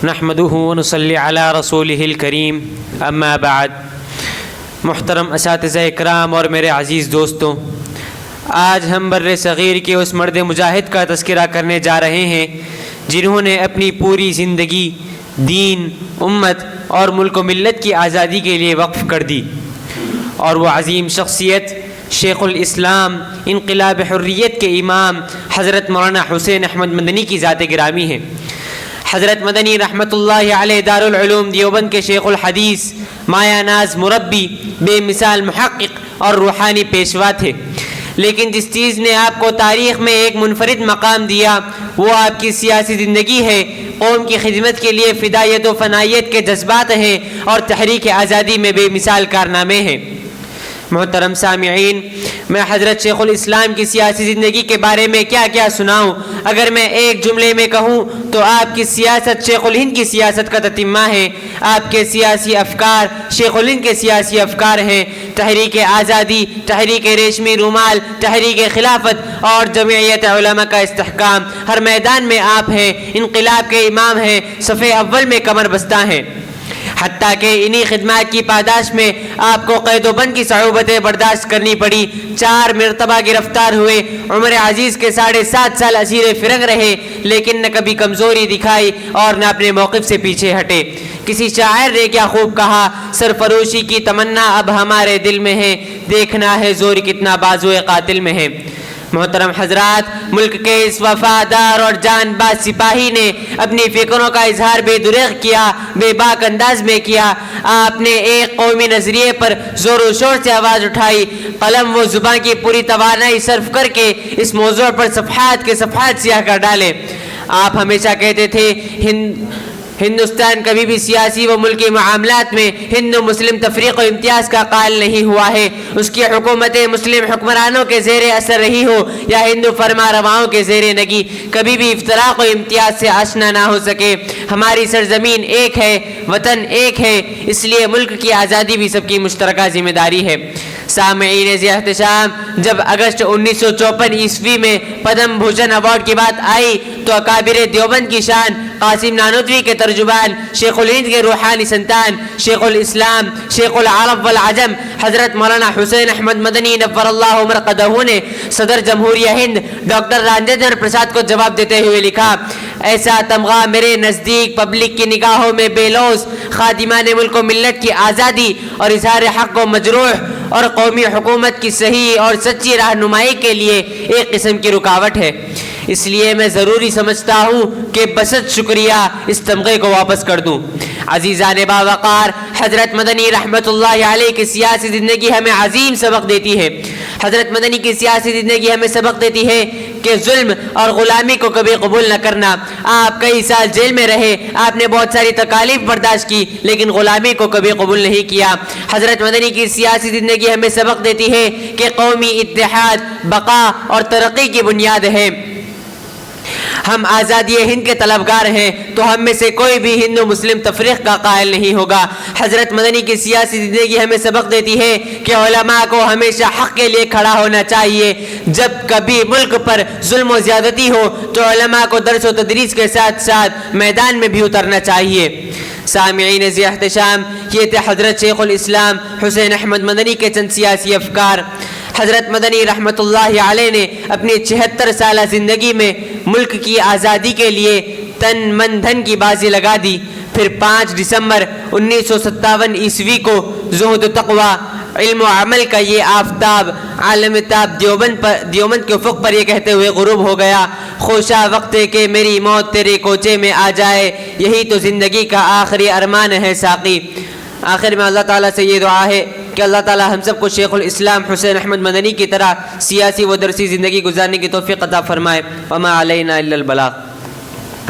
نحمده ونصلی علی رسولہ الکریم اما بعد۔ محترم اساتذہ اکرام اور میرے عزیز دوستوں، آج ہم بر صغیر کے اس مرد مجاہد کا تذکرہ کرنے جا رہے ہیں جنہوں نے اپنی پوری زندگی دین، امت اور ملک و ملت کی آزادی کے لیے وقف کر دی، اور وہ عظیم شخصیت شیخ الاسلام انقلاب حریت کے امام حضرت مولانا حسین احمد مدنی کی ذات گرامی ہیں۔ حضرت مدنی رحمۃ اللہ علیہ دارالعلوم دیوبند کے شیخ الحدیث، مایہ ناز مربی، بے مثال محقق اور روحانی پیشوا تھے، لیکن جس چیز نے آپ کو تاریخ میں ایک منفرد مقام دیا وہ آپ کی سیاسی زندگی ہے، قوم کی خدمت کے لیے فدائیت و فنائیت کے جذبات ہیں اور تحریک آزادی میں بے مثال کارنامے ہیں۔ محترم سامعین، میں حضرت شیخ الاسلام کی سیاسی زندگی کے بارے میں کیا کیا سناؤں؟ اگر میں ایک جملے میں کہوں تو آپ کی سیاست شیخ الہند کی سیاست کا تتمہ ہے۔ آپ کے سیاسی افکار شیخ الہند کے سیاسی افکار ہیں۔ تحریک آزادی، تحریک ریشمی رومال، تحریک خلافت اور جمعیت علماء کا استحکام، ہر میدان میں آپ ہیں، انقلاب کے امام ہیں، صف اول میں کمر بستہ ہیں۔ حتیٰ کہ انہی خدمات کی پاداش میں آپ کو قید و بند کی صعوبتیں برداشت کرنی پڑی، 4 مرتبہ گرفتار ہوئے، عمر عزیز کے 7.5 سال اسیر فرنگ رہے، لیکن نہ کبھی کمزوری دکھائی اور نہ اپنے موقف سے پیچھے ہٹے۔ کسی شاعر نے کیا خوب کہا، سرفروشی کی تمنا اب ہمارے دل میں ہے، دیکھنا ہے زور کتنا بازوئے قاتل میں ہے۔ محترم حضرات، ملک کے اس وفادار اور جان باز سپاہی نے اپنی فکروں کا اظہار بے دریغ کیا، بے باک انداز میں کیا۔ آپ نے ایک قومی نظریے پر زور و شور سے آواز اٹھائی، قلم و زبان کی پوری توانائی صرف کر کے اس موضوع پر صفحات کے صفحات سیاہ کر ڈالے۔ آپ ہمیشہ کہتے تھے ہندوستان کبھی بھی سیاسی و ملکی معاملات میں ہندو مسلم تفریق و امتیاز کا قائل نہیں ہوا ہے۔ اس کی حکومتیں مسلم حکمرانوں کے زیر اثر رہی ہو یا ہندو فرما رواؤں کے زیر نگی، کبھی بھی افتراق و امتیاز سے آشنا نہ ہو سکے۔ ہماری سرزمین ایک ہے، وطن ایک ہے، اس لیے ملک کی آزادی بھی سب کی مشترکہ ذمہ داری ہے۔ سامعین ذی احتشام، جب اگست 1954 عیسوی میں پدم بھوشن ایوارڈ کی بات آئی تو اکابر دیوبند کی شان، قاسم نانوتوی کے ترجمان، شیخ الہند کے روحانی سنتان، شیخ الاسلام، شیخ العرب والعجم حضرت مولانا حسین احمد مدنی نور اللہ مرقدہ نے صدر جمہوریہ ہند ڈاکٹر راجندر پرساد کو جواب دیتے ہوئے لکھا، ایسا تمغہ میرے نزدیک پبلک کی نگاہوں میں بے لوث خادمان ملک و ملت کی آزادی اور اظہار حق و مجروح اور قومی حکومت کی صحیح اور سچی رہنمائی کے لیے ایک قسم کی رکاوٹ ہے۔ اس لیے میں ضروری سمجھتا ہوں کہ بسط شکریہ اس تمغے کو واپس کر دوں۔ عزیزان باوقار، حضرت مدنی رحمت اللہ علیہ کی سیاسی زندگی ہمیں عظیم سبق دیتی ہے۔ حضرت مدنی کی سیاسی زندگی ہمیں سبق دیتی ہے کہ ظلم اور غلامی کو کبھی قبول نہ کرنا۔ آپ کئی سال جیل میں رہے، آپ نے بہت ساری تکالیف برداشت کی، لیکن غلامی کو کبھی قبول نہیں کیا۔ حضرت مدنی کی سیاسی زندگی ہمیں سبق دیتی ہے کہ قومی اتحاد بقا اور ترقی کی بنیاد ہے۔ ہم آزادی ہند کے طلبگار ہیں تو ہم میں سے کوئی بھی ہندو مسلم تفریق کا قائل نہیں ہوگا۔ حضرت مدنی کی سیاسی زندگی ہمیں سبق دیتی ہے کہ علماء کو ہمیشہ حق کے لیے کھڑا ہونا چاہیے۔ جب کبھی ملک پر ظلم و زیادتی ہو تو علماء کو درس و تدریس کے ساتھ ساتھ میدان میں بھی اترنا چاہیے۔ سامعین ذی احتشام، یہ تھے حضرت شیخ الاسلام حسین احمد مدنی کے چند سیاسی افکار۔ حضرت مدنی رحمت اللہ علیہ نے اپنی 76 سالہ زندگی میں ملک کی آزادی کے لیے تن من دھن کی بازی لگا دی۔ پھر 5 دسمبر 1957 عیسوی کو زہد و تقوی، علم و عمل کا یہ آفتاب عالم تاب دیوبند کے افق پر یہ کہتے ہوئے غروب ہو گیا، خوشا وقت ہے کہ میری موت تیرے کوچے میں آ جائے، یہی تو زندگی کا آخری ارمان ہے ساقی۔ آخر میں اللہ تعالیٰ سے یہ دعا ہے کہ اللہ تعالیٰ ہم سب کو شیخ الاسلام حسین احمد مدنی کی طرح سیاسی و درسی زندگی گزارنے کی توفیق عطا فرمائے۔ وما علینا الا البلاغ۔